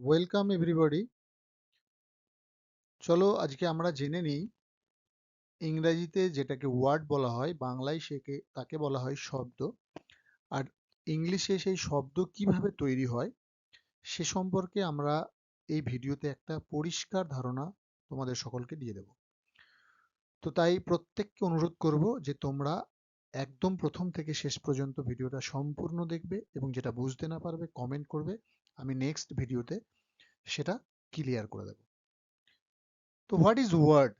Welcome everybody. চলো আজকে আমরা জেনে নিই ইংরেজিতে যেটাকে ওয়ার্ড বলা হয়, বাংলায় তাকে বলা হয় শব্দ। আর ইংলিশে সেই শব্দ কিভাবে তৈরি হয় সে সম্পর্কে আমরা এই ভিডিওতে একটা পরিষ্কার ধারণা তোমাদের সকলকে দিয়ে দেব। তো তাই প্রত্যেককে অনুরোধ করব যে তোমরা একদম প্রথম থেকে শেষ পর্যন্ত ভিডিওটা সম্পূর্ণ দেখবে এবং যেটা বুঝতে না পারবে কমেন্ট করবে। আমি নেক্সট ভিডিওতে সেটা ক্লিয়ার করে দেব। তো what is word?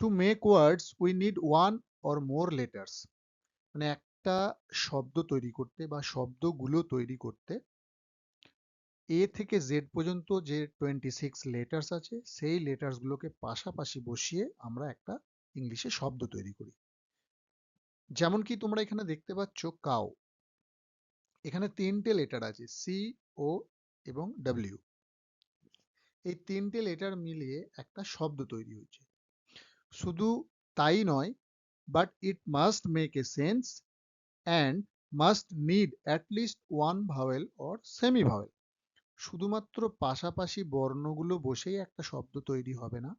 To make words we need one or more letters. মানে একটা শব্দ তৈরি করতে বা শব্দগুলো তৈরি করতে এ থেকে জেড পর্যন্ত যে 26 লেটার্স আছে সেই লেটার্সগুলোকে পাশাপাশি বসিয়ে আমরা একটা ইংলিশে শব্দ তৈরি করি। যেমন কি তোমরা এখানে দেখতে পাচ্ছ কাউ, এখানে তিনটে লেটার আছে সি, ও এবং ডব্লিউ। এই তিনটে লেটার মিলিয়ে একটা শব্দ তৈরি হয়েছে। শুধু তাই নয়, but it must make a sense and must need at least one vowel or semi vowel। শুধুমাত্র পাশাপাশি বর্ণগুলো বসেই একটা শব্দ তৈরি হবে না,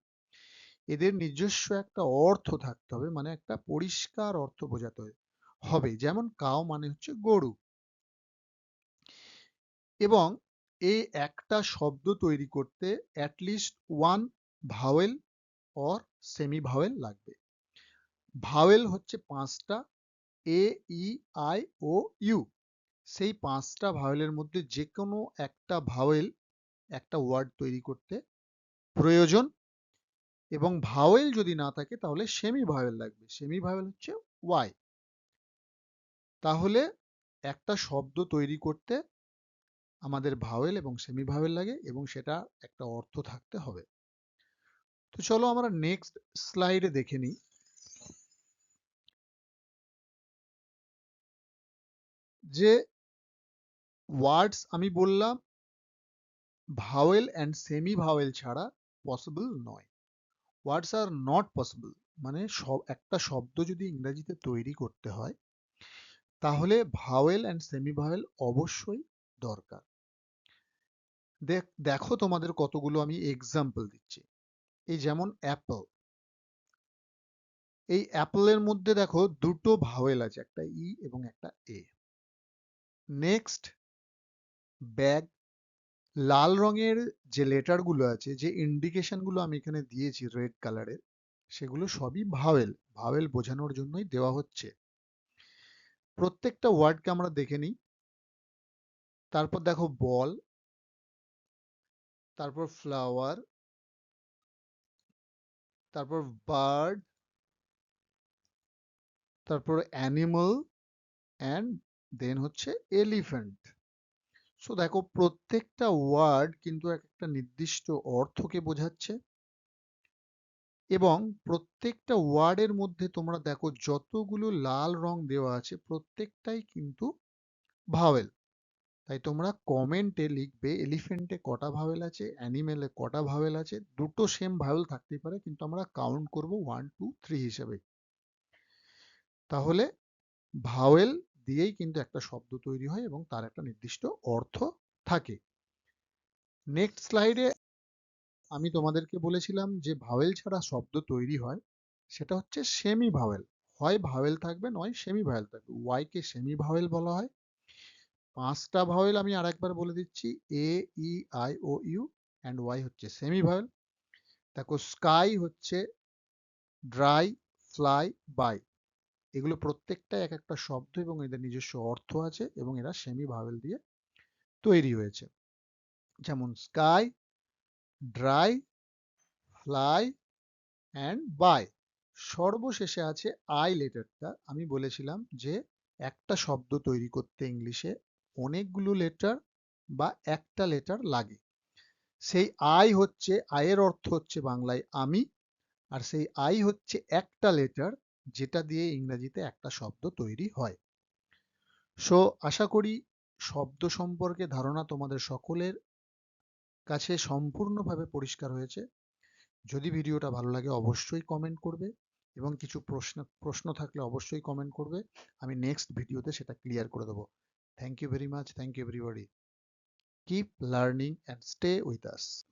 এদের নিজস্ব একটা অর্থ থাকতে হবে, মানে একটা পরিষ্কার অর্থ বোঝাতে হবে। যেমন কাও মানে হচ্ছে গরু, এবং এই একটা শব্দ তৈরি করতে at least one vowel or semi vowel লাগবে। ভাওয়েল হচ্ছে পাঁচটা, এ, ই, আই, ও, ইউ। সেই পাঁচটা ভাওয়েলের মধ্যে যে কোনো একটা ভাওয়েল একটা ওয়ার্ড তৈরি করতে প্রয়োজন, এবং ভাওয়েল যদি না থাকে তাহলে সেমি ভাওয়েল লাগবে। সেমি ভাওয়েল হচ্ছে ওয়াই। তাহলে একটা শব্দ তৈরি করতে আমাদের ভাওয়েল এবং সেমি ভাওয়েল লাগে, এবং সেটা একটা অর্থ থাকতে হবে। তো চলো আমরা নেক্সট স্লাইডে দেখে নিই যে ওয়ার্ডস আমি বললাম ভাওয়েল অ্যান্ড সেমি ভাওয়েল ছাড়া পসিবল নয়। ওয়ার্ডস আর নট পসিবল, মানে একটা শব্দ যদি ইংরেজিতে তৈরি করতে হয় তাহলে ভাওয়েল অ্যান্ড সেমি ভাওয়েল অবশ্যই দরকার। দেখো তোমাদের কতগুলো আমি এক্সাম্পল দিচ্ছি। এই যেমন অ্যাপল, এই অ্যাপলের মধ্যে দেখো দুটো ভাওয়েল আছে, একটা ই এবং একটা এ। নেক্সট ব্যাগ, লাল রঙের যে লেটারগুলো আছে, যে ইন্ডিকেশনগুলো আমি এখানে দিয়েছি রেড কালারের, সেগুলো সবই ভাওয়েল। ভাওয়েল বোঝানোর জন্যই দেওয়া হচ্ছে। প্রত্যেকটা ওয়ার্ডকে আমরা দেখে নিই। তারপর দেখো বল, তারপর ফ্লাওয়ার, তারপর বার্ড, তারপর অ্যানিমাল, অ্যান্ড দেন হচ্ছে এলিফ্যান্ট। সো দেখো প্রত্যেকটা ওয়ার্ড কিন্তু একটা নির্দিষ্ট অর্থকে বোঝাচ্ছে, এবং প্রত্যেকটা ওয়ার্ডের মধ্যে তোমরা দেখো যতগুলো লাল রং দেওয়া আছে প্রত্যেকটাই কিন্তু ভাওয়েল। তাই তোমরা কমেন্টে লিখবে এলিফ্যান্টে কটা ভাওয়েল আছে, অ্যানিমেলে কটা ভাওয়েল আছে। দুটো সেম ভাওয়েল থাকতেই পারে, কিন্তু আমরা কাউন্ট করব 1 2 3 হিসেবে। তাহলে ভাওয়েল দিয়েই কিন্তু একটা শব্দ তৈরি হয় এবং তার একটা নির্দিষ্ট অর্থ থাকে। নেক্সট স্লাইডে আমি তোমাদেরকে বলেছিলাম যে ভাওয়েল ছাড়া শব্দ তৈরি হয়, সেটা হচ্ছে সেমি ভাওয়েল। হয় ভাওয়েল থাকবে, নয় সেমি ভাওয়েল থাকবে। ওয়াই কে সেমি ভাওয়েল বলা হয়। পাঁচটা ভাওয়েল আমি আরেকবার বলে দিচ্ছি, A, E, I, O, U, and Y হচ্ছে সেমি ভাওয়েল। দেখো স্কাই হচ্ছে ড্রাই, ফ্লাই, বাই। এগুলো প্রত্যেকটাই এক একটা শব্দ এবং এদের নিজস্ব অর্থ আছে, এবং এরা সেমি ভাওয়েল দিয়ে তৈরি হয়েছে। যেমন sky, dry, fly, and by. সর্বশেষে আছে আই লেটারটা। আমি বলেছিলাম যে একটা শব্দ তৈরি করতে ইংলিশে অনেকগুলো লেটার বা একটা লেটার লাগে। সেই আই হচ্ছে, আয়ের অর্থ হচ্ছে বাংলায় আমি, আর সেই আই হচ্ছে একটা লেটার যেটা দিয়ে ইংরেজিতে একটা শব্দ তৈরি হয়। সো আশা করি শব্দ সম্পর্কে ধারণা তোমাদের সকলের কাছে সম্পূর্ণভাবে পরিষ্কার হয়েছে। যদি ভিডিওটা ভালো লাগে অবশ্যই কমেন্ট করবে, এবং কিছু প্রশ্ন থাকলে অবশ্যই কমেন্ট করবে। আমি নেক্সট ভিডিওতে সেটা ক্লিয়ার করে দেবো। Thank you very much, thank you everybody. Keep learning and stay with us.